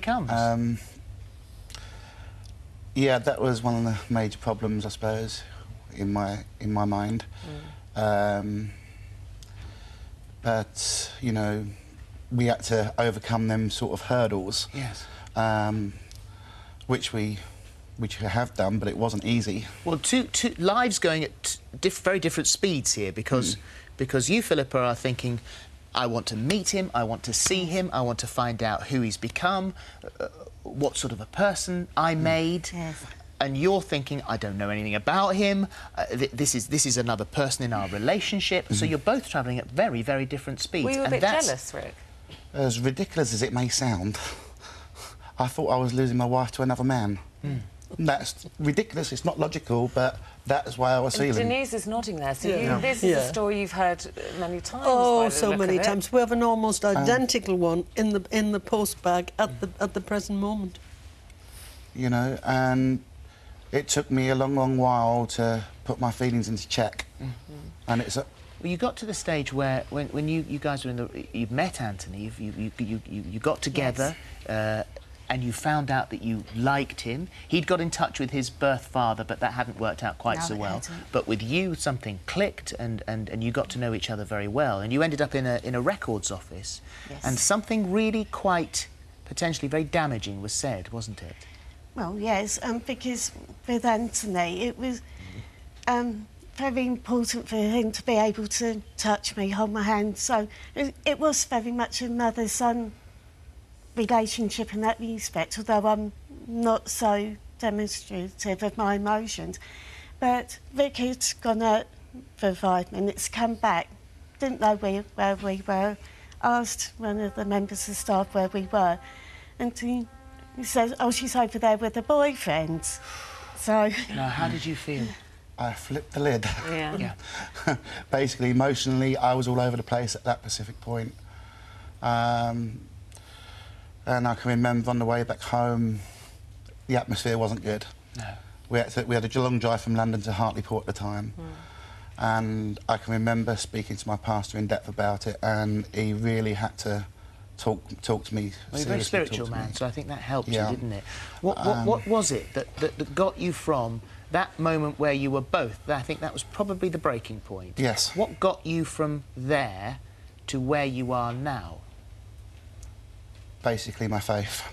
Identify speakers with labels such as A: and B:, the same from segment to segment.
A: becomes.
B: Yeah, that was one of the major problems, I suppose, in my mind. But you know, we had to overcome them sort of hurdles.
A: Yes.
B: Which we have done, but it wasn't easy.
A: Well, two lives going at very different speeds here, because you, Philippa, are thinking, I want to meet him, I want to see him, I want to find out who he's become, what sort of a person I made.
C: Yes.
A: And you're thinking, I don't know anything about him, this is another person in our relationship. So you're both travelling at very, very different speeds.
D: Were you a bit jealous, Rick?
B: As ridiculous as it may sound, I thought I was losing my wife to another man. That's ridiculous, it's not logical, but that's why I was feeling.
D: Denise is nodding there, so this is a story you've heard many times.
C: Oh, so many times. We have an almost identical one in the post bag at the present moment.
B: You know, and it took me a long, long while to put my feelings into check. And it's a...
A: Well, you got to the stage where, when you guys were you met Anthony, you got together, and you found out that you liked him. He'd got in touch with his birth father, but that hadn't worked out quite so well. But with you, something clicked, and you got to know each other very well. And you ended up in a records office, and something really quite potentially very damaging was said, wasn't it?
E: Well, yes, because with Anthony, it was very important for him to be able to touch me, hold my hand. So it was very much a mother-son relationship in that respect, although I'm not so demonstrative of my emotions. But Rick had gone out for 5 minutes, come back, didn't know where we were, asked one of the members of staff where we were, and he says, oh, she's over there with a boyfriend. So...
A: Now, how did you feel?
B: I flipped the lid.
D: Yeah.
B: Basically, emotionally, I was all over the place at that specific point. And I can remember on the way back home, the atmosphere wasn't good.
A: No.
B: We had a long drive from London to Hartlepool at the time. And I can remember speaking to my pastor in depth about it, and he really had to talk to me.
A: Well, you're a very spiritual man, so I think that helped you, didn't it?
B: Yeah.
A: What was it that got you from that moment where you were both? I think that was probably the breaking point.
B: Yes.
A: What got you from there to where you are now?
B: Basically, my faith.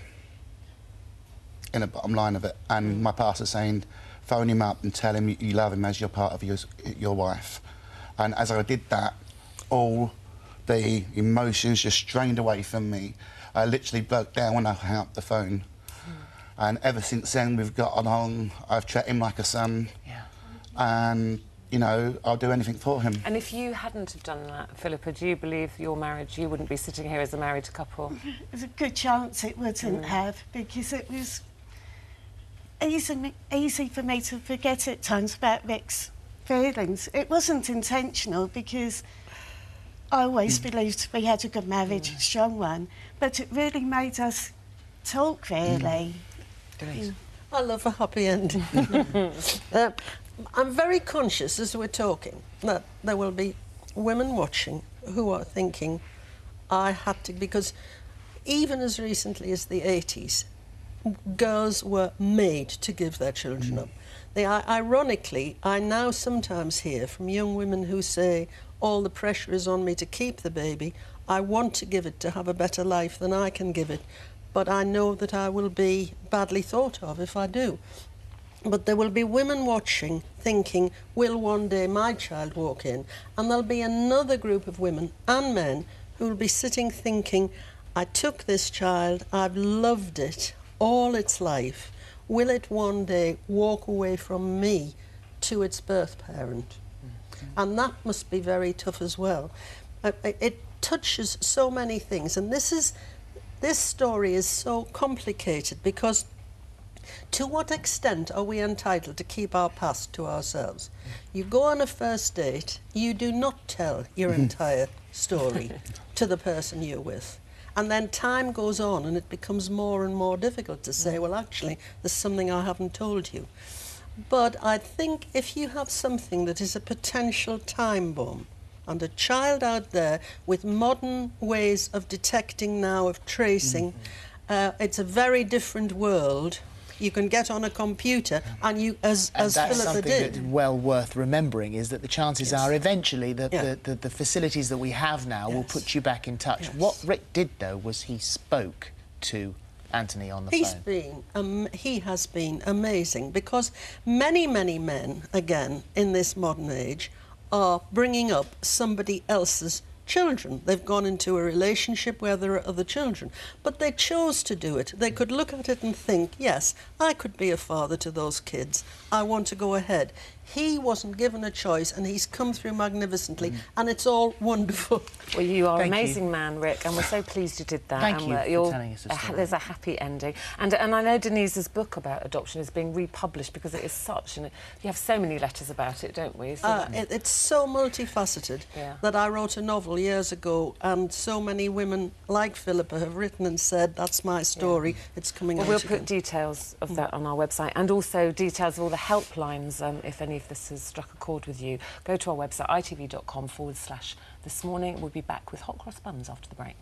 B: In the bottom line of it, and my pastor saying, phone him up and tell him you love him as you're part of your wife. And as I did that, all the emotions just drained away from me. I literally broke down when I hung up the phone. And ever since then, we've got on. I've treated him like a son.
A: Yeah.
B: And, you know, I'll do anything for him.
D: And if you hadn't have done that, Philippa, do you believe your marriage, you wouldn't be sitting here as a married couple?
E: There's a good chance it wouldn't have, because it was easy for me to forget at times about Rick's feelings. It wasn't intentional, because I always believed we had a good marriage, a strong one, but it really made us talk, really.
C: I love a happy ending. I'm very conscious as we're talking that there will be women watching who are thinking, I had to, because even as recently as the 80s, girls were made to give their children up. Ironically, I now sometimes hear from young women who say, all the pressure is on me to keep the baby. I want to give it to have a better life than I can give it, but I know that I will be badly thought of if I do. But there will be women watching, thinking, will one day my child walk in? And there'll be another group of women and men who will be sitting thinking, I took this child, I've loved it all its life. Will it one day walk away from me to its birth parent? And that must be very tough as well. It touches so many things, and this story is so complicated, because to what extent are we entitled to keep our past to ourselves? You go on a first date, you do not tell your entire story to the person you're with. And then time goes on and it becomes more and more difficult to say, well, actually, there's something I haven't told you. But I think if you have something that is a potential time bomb, and a child out there with modern ways of detecting now, of tracing, It's a very different world. You can get on a computer and you, as
A: that's
C: Philippa
A: something
C: did.
A: that's well worth remembering, is that the chances
C: Yes.
A: are eventually
C: Yeah.
A: the facilities that we have now will
C: Yes.
A: put you back in touch.
C: Yes.
A: What Rick did, though, was he spoke to Anthony on the phone.
C: He has been amazing, because many men, again, in this modern age, are bringing up somebody else's children. They've gone into a relationship where there are other children, but they chose to do it. They could look at it and think, yes, I could be a father to those kids. I want to go ahead. He wasn't given a choice, and he's come through magnificently, and it's all wonderful.
D: Well, you are an
A: Thank you.
D: amazing man, Rick, and we're so pleased you did that.
A: Thank
D: and
A: you for
D: you're-
A: telling us the story.
D: There's a happy ending. And I know Denise's book about adoption is being republished because it is such, and you have so many letters about it, don't we? So
C: It's so multifaceted
D: Yeah.
C: that I wrote a novel years ago, and so many women like Philippa have written and said, that's my story, it's coming
D: well,
C: out
D: we'll
C: again.
D: put details of that on our website, and also details of all the helplines if any of this has struck a chord with you. Go to our website, itv.com/thismorning. We'll be back with hot cross buns after the break.